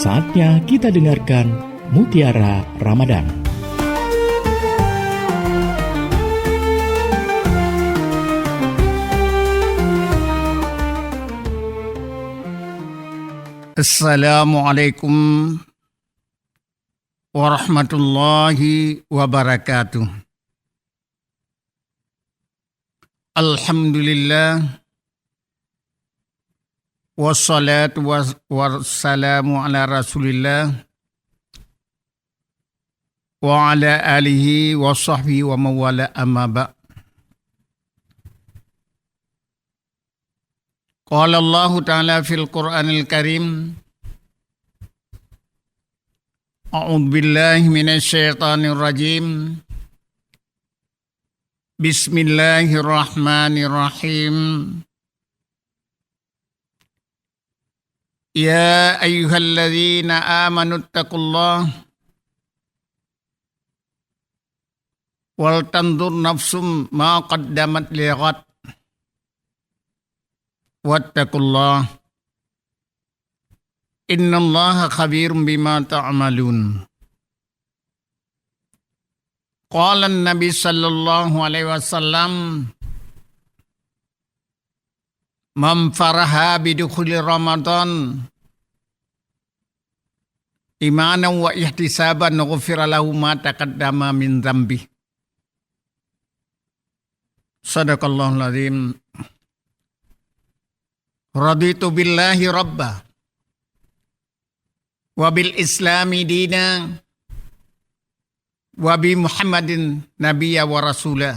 Saatnya kita dengarkan Mutiara Ramadan. Assalamualaikum warahmatullahi wabarakatuh. Alhamdulillah wassalatu wassalamu ala Rasulillah wa ala alihi wa sahbihi wa mawala amma ba'. Qala Allah Ta'ala fil Qur'anil Karim, A'udzu billahi minasy syaithanir rajim. Bismillahirrahmanirrahim. Ya ayyuhalladzina amanu taqullaha wal tanzur nafsum ma qaddamat lighad. Wattaqullah innallaha khabirum bima ta'malun. Qala an-nabi sallallahu alaihi wasallam, man faraha bidukhuli Ramadan imanan wa ihtisaban ghufira lahu ma taqaddama min dzambi. Shadaqallahul azim. Raditu billahi rabba wa bil islami dina wa bi Muhammadin nabiyya wa rasulah.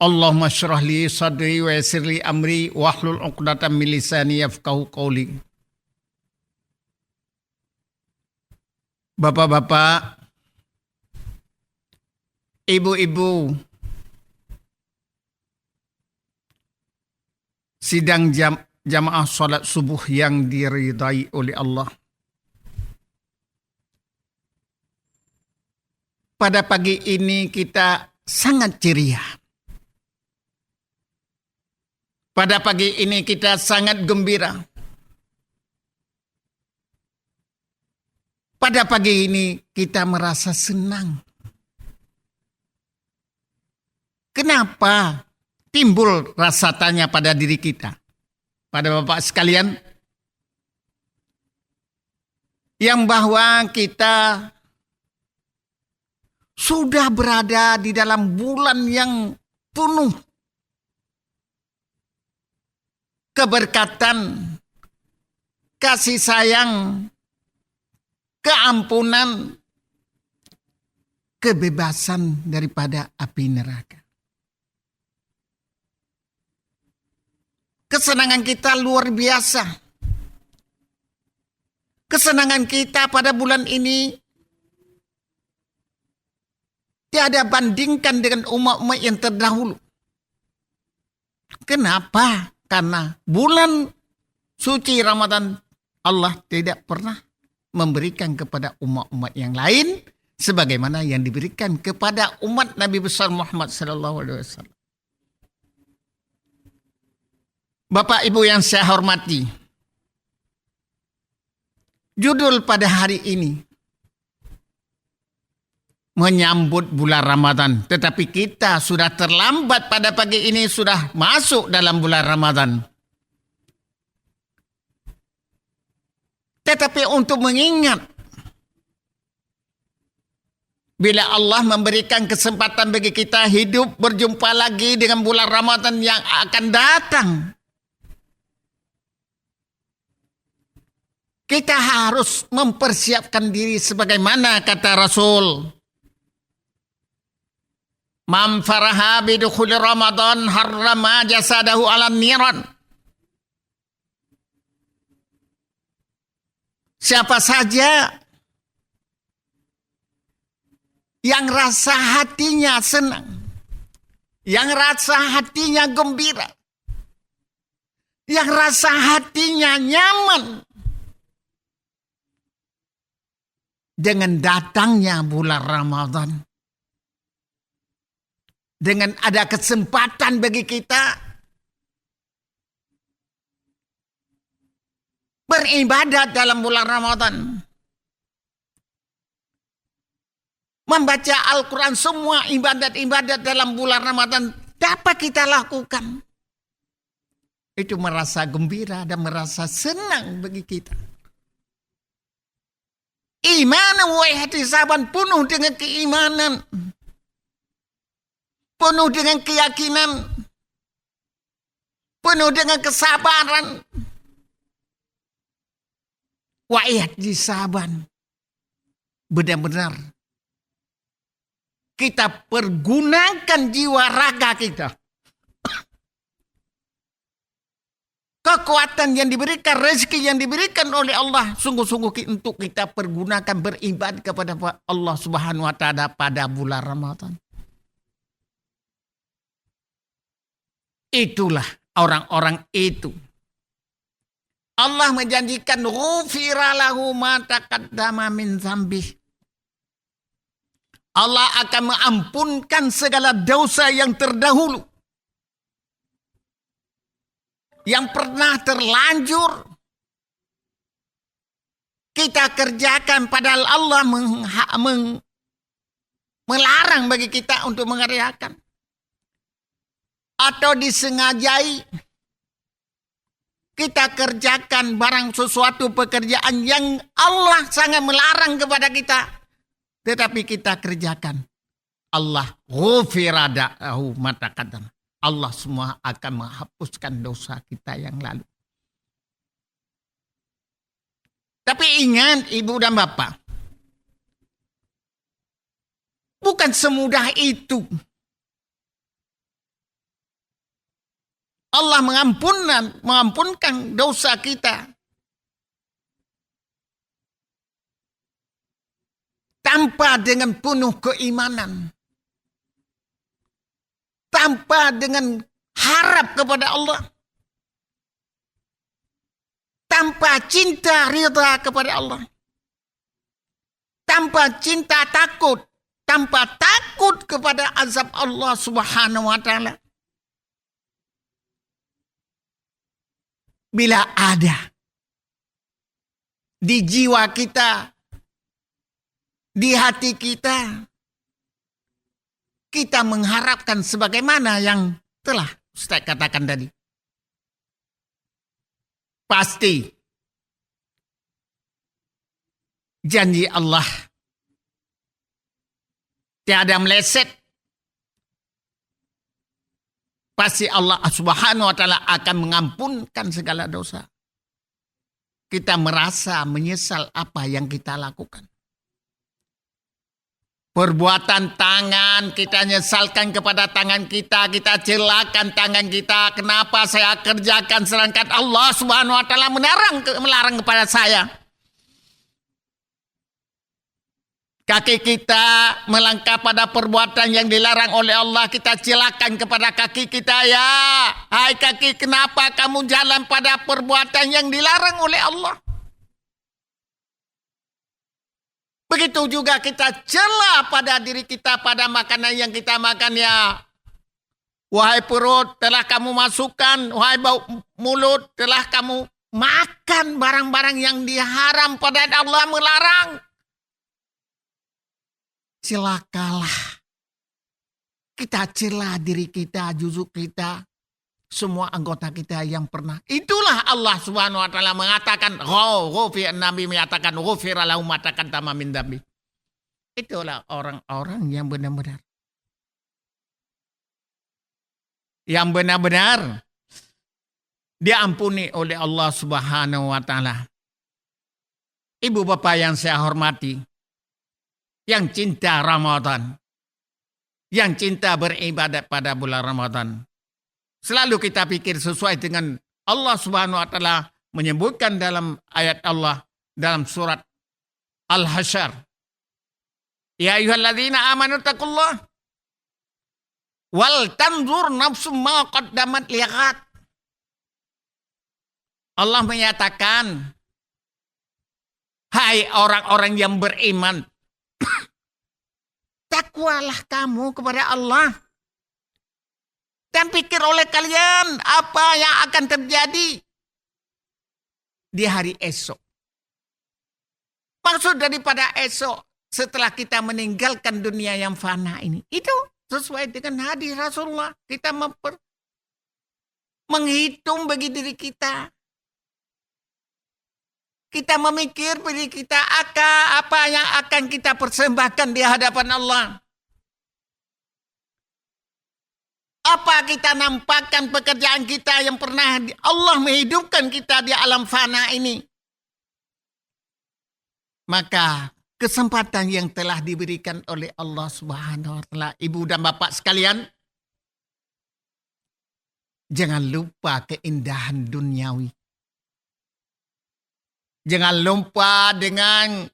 Allahumma shrah li sadri wa yassir li amri wahlul 'uqdatam min lisani yafqahu qawli. Bapak-bapak, ibu-ibu, sidang jamaah salat subuh yang diridai oleh Allah. Pada pagi ini kita sangat ceria. Pada pagi ini kita sangat gembira. Pada pagi ini kita merasa senang. Kenapa timbul rasa tanya pada diri kita? Pada Bapak sekalian, yang bahwa kita sudah berada di dalam bulan yang penuh keberkatan, kasih sayang, keampunan, kebebasan daripada api neraka. Kesenangan kita luar biasa. Kesenangan kita pada bulan ini tiada bandingkan dengan umat-umat yang terdahulu. Kenapa? Karena bulan suci Ramadan Allah tidak pernah memberikan kepada umat-umat yang lain sebagaimana yang diberikan kepada umat Nabi besar Muhammad SAW. Bapak Ibu yang saya hormati, judul pada hari ini menyambut bulan Ramadan, tetapi kita sudah terlambat pada pagi ini sudah masuk dalam bulan Ramadan. Tetapi untuk mengingat, bila Allah memberikan kesempatan bagi kita hidup berjumpa lagi dengan bulan Ramadan yang akan datang, kita harus mempersiapkan diri sebagaimana kata Rasul. Man faraha bidukhuli Ramadan harrama jasadahu ala niran. Siapa saja yang rasa hatinya senang, yang rasa hatinya gembira, yang rasa hatinya nyaman dengan datangnya bulan Ramadan, dengan ada kesempatan bagi kita beribadat dalam bulan Ramadan. Membaca Al-Quran, semua ibadat-ibadat dalam bulan Ramadan dapat kita lakukan. Itu merasa gembira dan merasa senang bagi kita. Iman wa ihtisaban, penuh dengan keimanan. Penuh dengan keyakinan. Penuh dengan kesabaran. Wa ihtisaban. Benar-benar kita pergunakan jiwa raga kita. Kekuatan yang diberikan, rezeki yang diberikan oleh Allah, sungguh-sungguh untuk kita pergunakan beribadah kepada Allah Subhanahu wa Ta'ala pada bulan Ramadan. Itulah orang-orang itu. Allah menjanjikan ghufira lahu ma taqaddama min dzambih. Allah akan mengampunkan segala dosa yang terdahulu, yang pernah terlanjur kita kerjakan, padahal Allah melarang bagi kita untuk mengerjakan, atau disengajai kita kerjakan barang sesuatu pekerjaan yang Allah sangat melarang kepada kita, tetapi kita kerjakan. Allah ghufira lahu ma taqaddama. Allah semua akan menghapuskan dosa kita yang lalu. Tapi ingat ibu dan bapak, bukan semudah itu. Allah mengampunkan dosa kita tanpa dengan penuh keimanan. Tanpa dengan harap kepada Allah. Tanpa cinta ridha kepada Allah. Tanpa cinta takut. Tanpa takut kepada azab Allah Subhanahu wa Ta'ala. Bila ada di jiwa kita, di hati kita, kita mengharapkan sebagaimana yang telah Ustaz katakan tadi. Pasti janji Allah tiada meleset. Pasti Allah Subhanahu wa Ta'ala akan mengampunkan segala dosa. Kita merasa menyesal apa yang kita lakukan. Perbuatan tangan, kita nyesalkan kepada tangan kita celakan tangan kita. Kenapa saya kerjakan sedangkan Allah Subhanahu wa Ta'ala melarang kepada saya. Kaki kita melangkah pada perbuatan yang dilarang oleh Allah, kita celakan kepada kaki kita, ya. Hai kaki, kenapa kamu jalan pada perbuatan yang dilarang oleh Allah? Begitu juga kita cela pada diri kita pada makanan yang kita makan, ya. Wahai perut, telah kamu masukkan, wahai bau mulut, telah kamu makan barang-barang yang diharam pada Allah melarang. Celakalah. Kita cela diri kita, juzuk kita, semua anggota kita yang pernah. Itulah Allah Subhanahu wa Ta'ala mengatakan, Nabi menyatakan, ghufira lahu ma taqaddama min dzambi. Itulah orang-orang yang benar-benar diampuni oleh Allah Subhanahu wa Ta'ala. Ibu bapak yang saya hormati, yang cinta Ramadan, yang cinta beribadat pada bulan Ramadan, selalu kita pikir sesuai dengan Allah Subhanahu wa Ta'ala menyebutkan dalam ayat Allah dalam surat Al-Hasyr. Ya ayyuhalladzina amanu taqullah wal tanzur nafsum ma qaddamat liqat. Allah menyatakan, hai orang-orang yang beriman, takwalah kamu kepada Allah. Dan pikir oleh kalian apa yang akan terjadi di hari esok. Maksud daripada esok setelah kita meninggalkan dunia yang fana ini. Itu sesuai dengan hadis Rasulullah. Kita menghitung bagi diri kita. Kita memikir diri kita apa yang akan kita persembahkan di hadapan Allah. Apa kita nampakkan pekerjaan kita yang pernah Allah menghidupkan kita di alam fana ini. Maka kesempatan yang telah diberikan oleh Allah Subhanahu wa taala, ibu dan bapak sekalian, jangan lupa keindahan duniawi. Jangan lupa dengan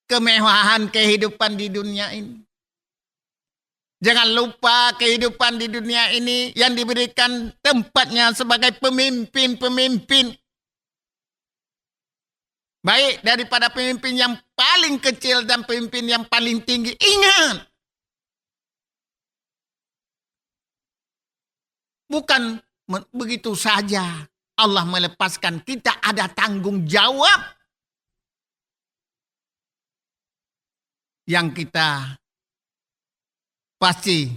kemewahan kehidupan di dunia ini. Jangan lupa kehidupan di dunia ini yang diberikan tempatnya sebagai pemimpin-pemimpin. Baik daripada pemimpin yang paling kecil dan pemimpin yang paling tinggi. Ingat. Bukan begitu saja Allah melepaskan, kita ada tanggung jawab yang kita pasti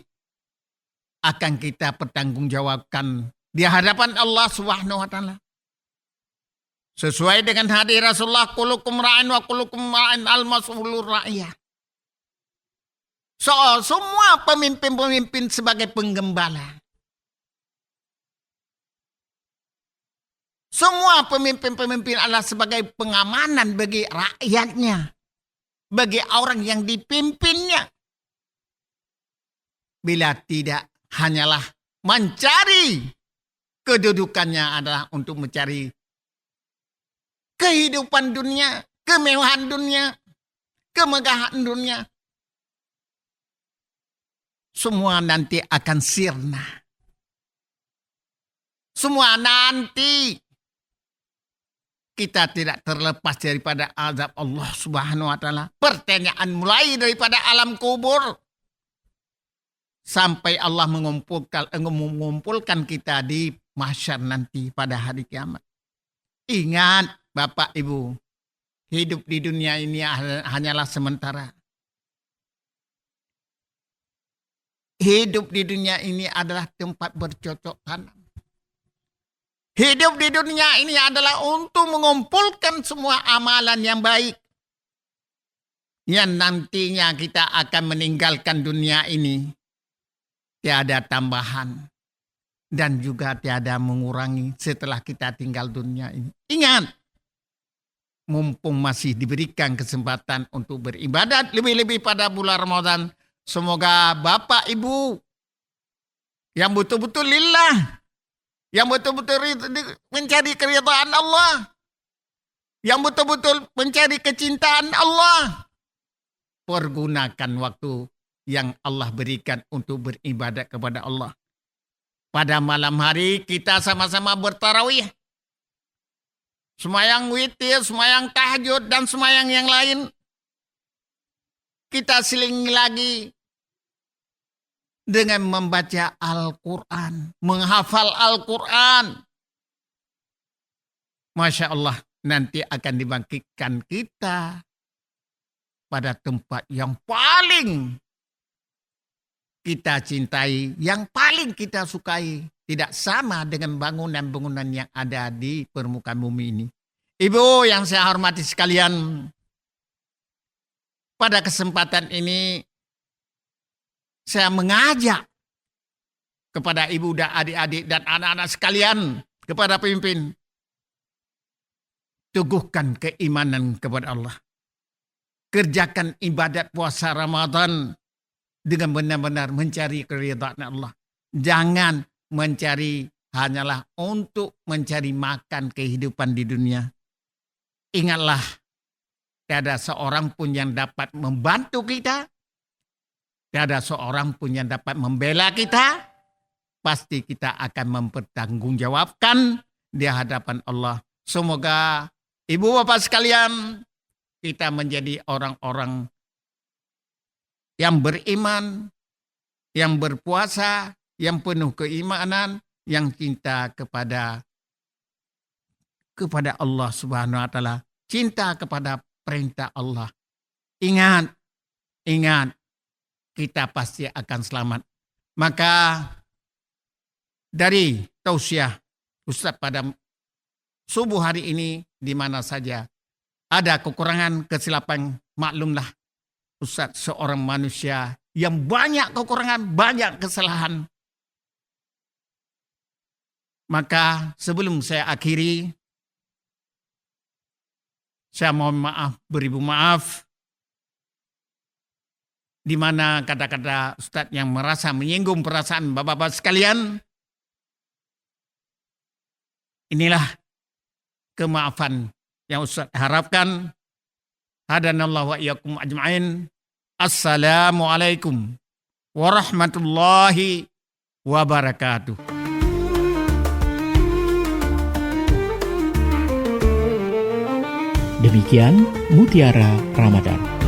akan kita pertanggungjawabkan di hadapan Allah Subhanahu wa taala. Sesuai dengan hadis Rasulullah, kullukum ra'in wa kullukum ra'in al-mas'ulur ra'iyah. Semua pemimpin-pemimpin sebagai penggembala. Semua pemimpin-pemimpin adalah sebagai pengamanan bagi rakyatnya. Bagi orang yang dipimpinnya. Bila tidak, hanyalah mencari kedudukannya adalah untuk mencari kehidupan dunia, kemewahan dunia, kemegahan dunia. Semua nanti akan sirna. Semua nanti kita tidak terlepas daripada azab Allah Subhanahu wa taala. Pertanyaan mulai daripada alam kubur sampai Allah mengumpulkan kita di mahsyar nanti pada hari kiamat. Ingat Bapak Ibu, hidup di dunia ini hanyalah sementara. Hidup di dunia ini adalah tempat bercocok tanam. Hidup di dunia ini adalah untuk mengumpulkan semua amalan yang baik. Yang nantinya kita akan meninggalkan dunia ini. Tiada tambahan. Dan juga tiada mengurangi setelah kita tinggal dunia ini. Ingat. Mumpung masih diberikan kesempatan untuk beribadat lebih-lebih pada bulan Ramadan. Semoga Bapak Ibu yang betul-betul lillah, yang betul-betul mencari keridhaan Allah, yang betul-betul mencari kecintaan Allah, pergunakan waktu yang Allah berikan untuk beribadat kepada Allah. Pada malam hari kita sama-sama bertarawih. Semayang witir, semayang tahajud, dan semayang yang lain. Kita selingi lagi dengan membaca Al-Quran, menghafal Al-Quran. Masya Allah, nanti akan dibangkitkan kita pada tempat yang paling kita cintai, yang paling kita sukai. Tidak sama dengan bangunan-bangunan yang ada di permukaan bumi ini. Ibu yang saya hormati sekalian, pada kesempatan ini saya mengajak kepada ibu dan adik-adik dan anak-anak sekalian, kepada pemimpin, teguhkan keimanan kepada Allah. Kerjakan ibadat puasa Ramadan dengan benar-benar mencari keridhaan Allah. Jangan mencari hanyalah untuk mencari makan kehidupan di dunia. Ingatlah, tiada seorang pun yang dapat membantu kita, tiada seorang pun yang dapat membela kita. Pasti kita akan mempertanggungjawabkan di hadapan Allah. Semoga ibu bapak sekalian, kita menjadi orang-orang yang beriman, yang berpuasa, yang penuh keimanan, yang cinta kepada kepada Allah Subhanahu wa taala, cinta kepada perintah Allah. Ingat, kita pasti akan selamat. Maka dari tausiah Ustaz pada subuh hari ini, di mana saja ada kekurangan, kesilapan, maklumlah Ustaz seorang manusia yang banyak kekurangan, banyak kesalahan. Maka sebelum saya akhiri, saya mohon maaf, beribu maaf, di mana kata-kata Ustaz yang merasa menyinggung perasaan bapak-bapak sekalian. Inilah kemaafan yang Ustaz harapkan. Hadanallahu wa iyyakum ajma'in. Assalamualaikum warahmatullahi wabarakatuh. Demikian Mutiara Ramadan.